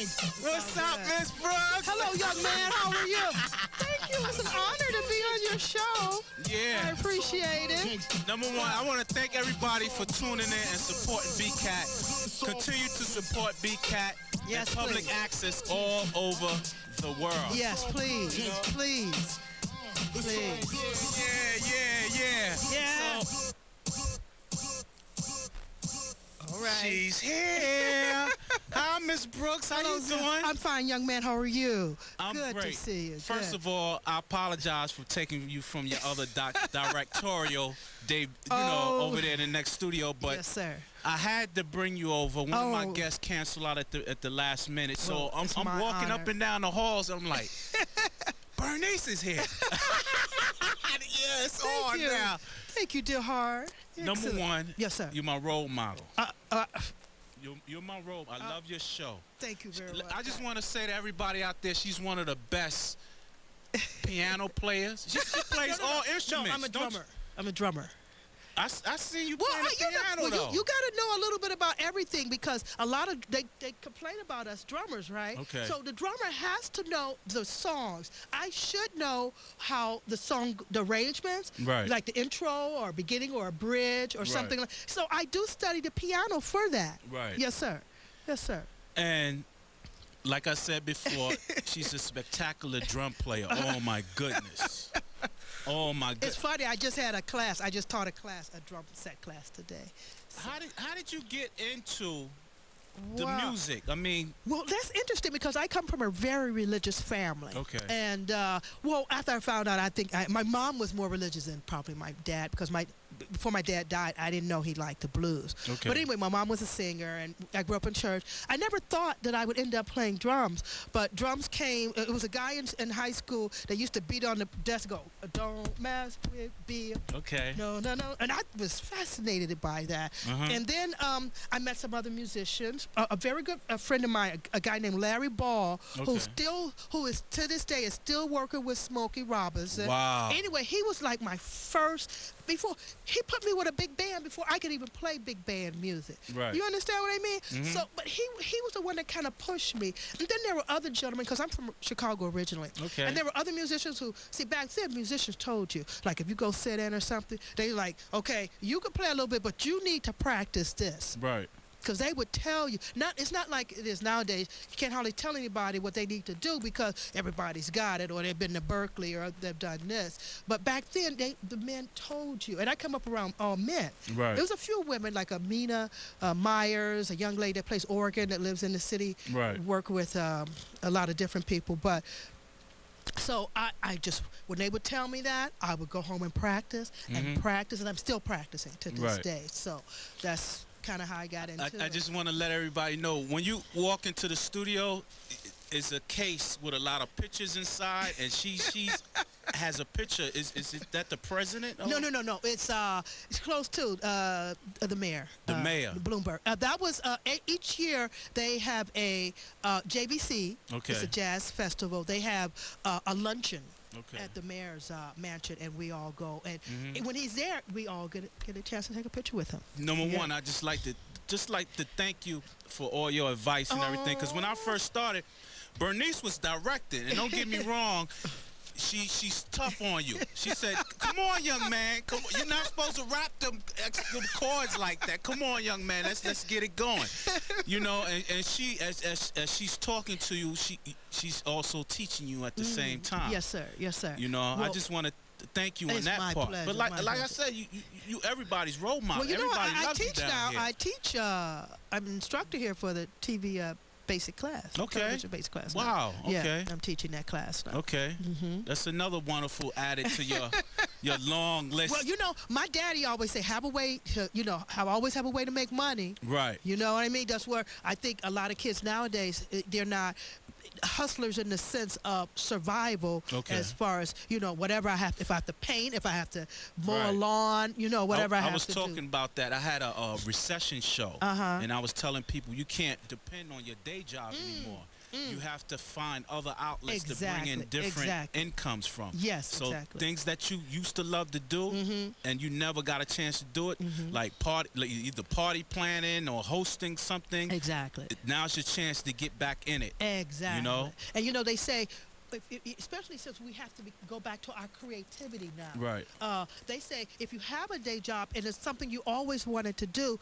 What's up, Miss Brooks? Hello, young man. How are you? Thank you. It's an honor to be on your show. Yeah. I appreciate it. Number one, I want to thank everybody for tuning in and supporting BCAT. Continue to support BCAT Yes, and public please. access all over the world. Yes, please. You know? Please. Please. Yeah. Yeah. So, All right. she's here. Hi, Miss Brooks. How you doing? I'm fine, young man. How are you? I'm Good great. to see you. First Good. of all, I apologize for taking you from your other directorial day, over there in the next studio. But yes, sir. I had to bring you over. One of my Oh. guests canceled out at the last minute, so Well, it's I'm my walking honor. up and down the halls. I'm like, Bernice is here. Yeah, it's Thank on you. now. Thank you, dear heart. Number Excellent. one, Yes, sir. you're my role model. Uh, You're my role. I love your show. thank you very much. I just want to say to everybody out there, she's one of the best piano players. She plays all instruments. No, I'm a don't you? drummer. I'm a drummer. I see you Well, playing the piano, though. you got to know a little bit about everything because a lot of they complain about us drummers, right? Okay. So the drummer has to know the songs. I should know how the arrangements, Right. like the intro or beginning or a bridge or something like. So I do study the piano for that. Right. Yes, sir. Yes, sir. And like I said before, she's a spectacular drum player. Oh, my goodness. Oh, my It's goodness. funny. I just had a class. I just taught a drum set class today. How did you get into the Wow. music? I mean, Well, that's interesting because I come from a very religious family. Okay. And, after I found out, I think my mom was more religious than probably my dad because before my dad died, I didn't know he liked the blues. Okay. But anyway, my mom was a singer, and I grew up in church. I never thought that I would end up playing drums, but drums came. It was a guy in high school that used to beat on the desk, go, "Don't mess with Bill." okay. No. And I was fascinated by that. Uh-huh. And then I met some other musicians. A very good friend of mine, a guy named Larry Ball, who is to this day is still working with Smokey Robinson. Wow. Anyway, he was like my first. Before he put me with a big band before I could even play big band music. Right. You understand what I mean? Mhm. So, but he was the one that kind of pushed me. And then there were other gentlemen because I'm from Chicago originally. Okay. And there were other musicians who back then musicians told you like if you go sit in or something, they like okay you can play a little bit but you need to practice this. Right. Because they would tell you, it's not like it is nowadays. You can't hardly tell anybody what they need to do because everybody's got it or they've been to Berkeley or they've done this. But back then, the men told you. And I come up around all men. Right. There was a few women like Amina Myers, a young lady that plays organ that lives in the city. Right. Work with a lot of different people. But so I just, when they would tell me that, I would go home and practice and practice. And I'm still practicing to this Right. day. So that's kind of how I got into it. I just want to let everybody know when you walk into the studio, it's a case with a lot of pictures inside, and she has a picture. Is it that the president? No. It's close to the mayor. The mayor. Bloomberg. That was each year they have a JVC. Okay. It's a jazz festival. They have a luncheon. Okay. At the mayor's mansion, and we all go. And when he's there, we all get a chance to take a picture with him. Number Yeah. one, I just like to thank you for all your advice and everything. Because when I first started, Bernice was directing, and don't get me wrong, she's tough on you. She said, "Come on, young man, come on. You're not supposed to rap them chords like that. Come on, young man, let's get it going." You know, and she as she's talking to you, she's also teaching you at the same time. Yes, sir. Yes, sir. You know, Well, I just want to thank you on it's that my part. pleasure, But like my I pleasure. said, you everybody's role model. Well, you know, Everybody I loves you teach down now. here. I teach. I'm an instructor here for the TV basic class. Okay. Television basic class. now. Wow, Yeah, okay. I'm teaching that class now. Okay, that's another wonderful added to your long list. Well, you know, my daddy always say, have a way to, always have a way to make money. Right. You know what I mean? That's where I think a lot of kids nowadays, they're not hustlers in the sense of survival. Okay. As far as, whatever I have, if I have to paint, if I have to mow a Right. lawn, whatever I have to do. I was talking about that. I had a recession show, Uh-huh. and I was telling people you can't depend on your day job anymore. you have to find other outlets to bring in different incomes from. Yes, so exactly. things that you used to love to do and you never got a chance to do it, like either party planning or hosting something. Exactly. Now's your chance to get back in it. Exactly. You know? And they say, especially since we have to go back to our creativity now. Right. They say if you have a day job and it's something you always wanted to do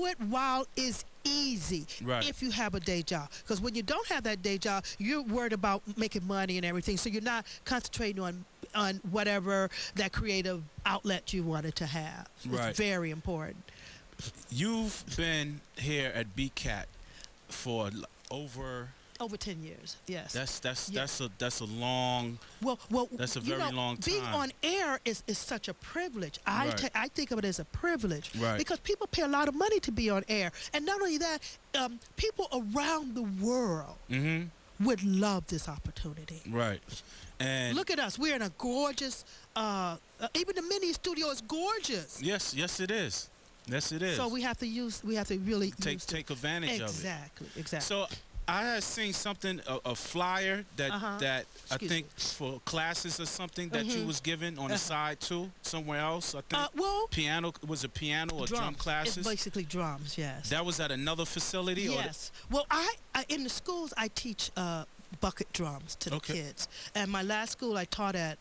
it while it's easy. Right. If you have a day job, because when you don't have that day job, you're worried about making money and everything, so you're not concentrating on whatever that creative outlet you wanted to have. Right. It's very important. You've been here at BCAT for over 10 years, yes. That's a long. Well, that's a very long time. Being on air is such a privilege. Right. I think of it as a privilege, right, because people pay a lot of money to be on air, and not only that, people around the world would love this opportunity. Right. And look at us. We're in a gorgeous. Even the mini studio is gorgeous. Yes, it is. Yes, it is. So we have to really take advantage of it. Exactly. So I had seen something, a flyer that I think for classes or something that you was given on the side too, somewhere else. I think piano, was it piano or drum classes? It's basically drums, yes. That was at another facility? Yes. Well, I in the schools I teach bucket drums to the kids. And my last school I taught at,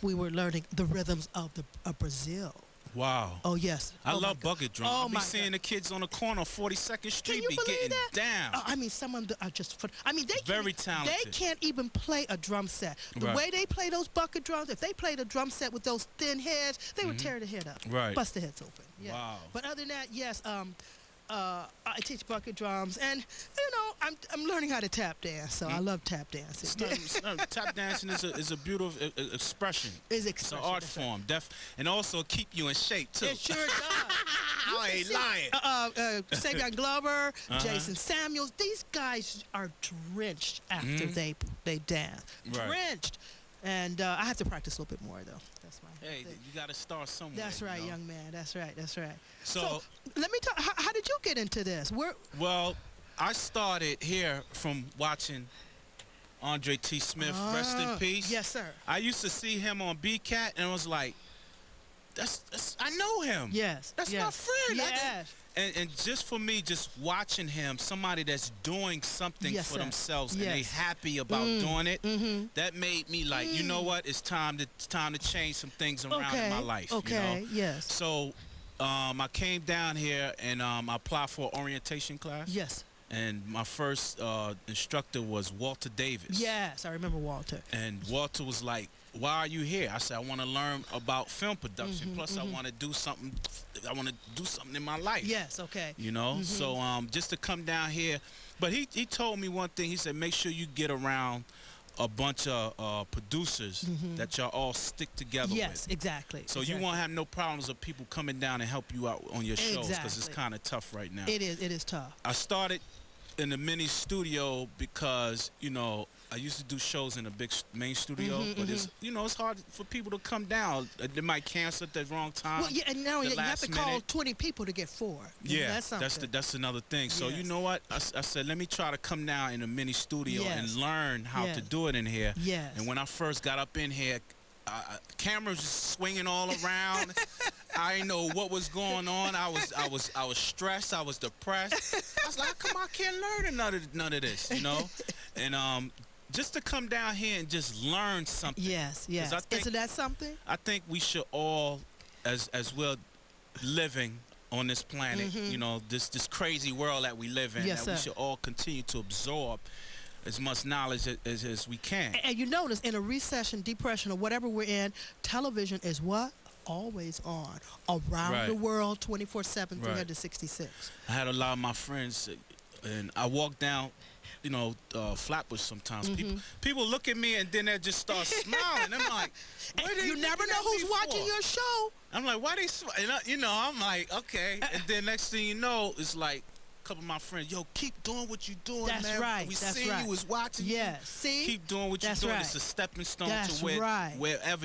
we were learning the rhythms of Brazil. Wow. Oh, yes. I love bucket drums. Oh, I be seeing the kids on the corner of 42nd Street be getting down. I mean, some of them are just fun. I mean, very talented. They can't even play a drum set. The way they play those bucket drums, if they played a drum set with those thin heads, they would tear the head up. Right. Bust the heads open. Yeah. Wow. But other than that, yes, I teach bucket drums, and I'm learning how to tap dance, so I love tap dancing. Tap dancing is a beautiful expression. It's an art form, and also keep you in shape too. It sure does. I ain't lying. Savion Glover, Jason Samuels, these guys are drenched after they dance. Right. Drenched. And I have to practice a little bit more, though. That's my thing. You got to start somewhere. That's right, young man. That's right. So let me talk. How did you get into this? Well, I started here from watching Andre T. Smith, rest in peace. Yes, sir. I used to see him on BCAT and was like, I know him. Yes. That's my friend. Yes. And just for me, just watching him, somebody that's doing something for themselves and they happy about doing it, that made me like, you know what? It's time to change some things around in my life. Okay. You know? Yes. So I came down here and I applied for an orientation class. Yes. And my first instructor was Walter Davis. Yes, I remember Walter. And Walter was like, "Why are you here?" I said, "I want to learn about film production. Plus, I want to do something. I want to do something in my life." Yes. Okay. You know, so just to come down here, but he told me one thing. He said, "Make sure you get around a bunch of producers that y'all all stick together with." Yes, exactly. So you won't have no problems of people coming down and help you out on your shows because it's kind of tough right now. It is tough. I started in the mini studio because I used to do shows in a big main studio, but it's hard for people to come down. They might cancel at the wrong time. Well, yeah, and now you have to call 20 people to get 4. Yeah, that's another thing. So you know what? I said, let me try to come down in a mini studio and learn how to do it in here. Yes. And when I first got up in here, cameras just swinging all around. I didn't know what was going on. I was stressed. I was depressed. I was like, come on, I can't learn none of this, And just to come down here and just learn something. Yes. Isn't that something? I think we should all, as we're living on this planet, this crazy world that we live in, we should all continue to absorb as much knowledge as we can. And you notice in a recession, depression, or whatever we're in, television is what? Always on. Around the world, 24/7, 366. I had a lot of my friends, and I walk down, Flatbush sometimes. People look at me and then they just start smiling. I'm like, you never know who's watching your show. I'm like, why they I'm like, okay. And then next thing you know, it's like, couple of my friends, yo, keep doing what you're doing, man. That's right. We see you was watching. Yeah, see? Keep doing what you're doing. It's a stepping stone to wherever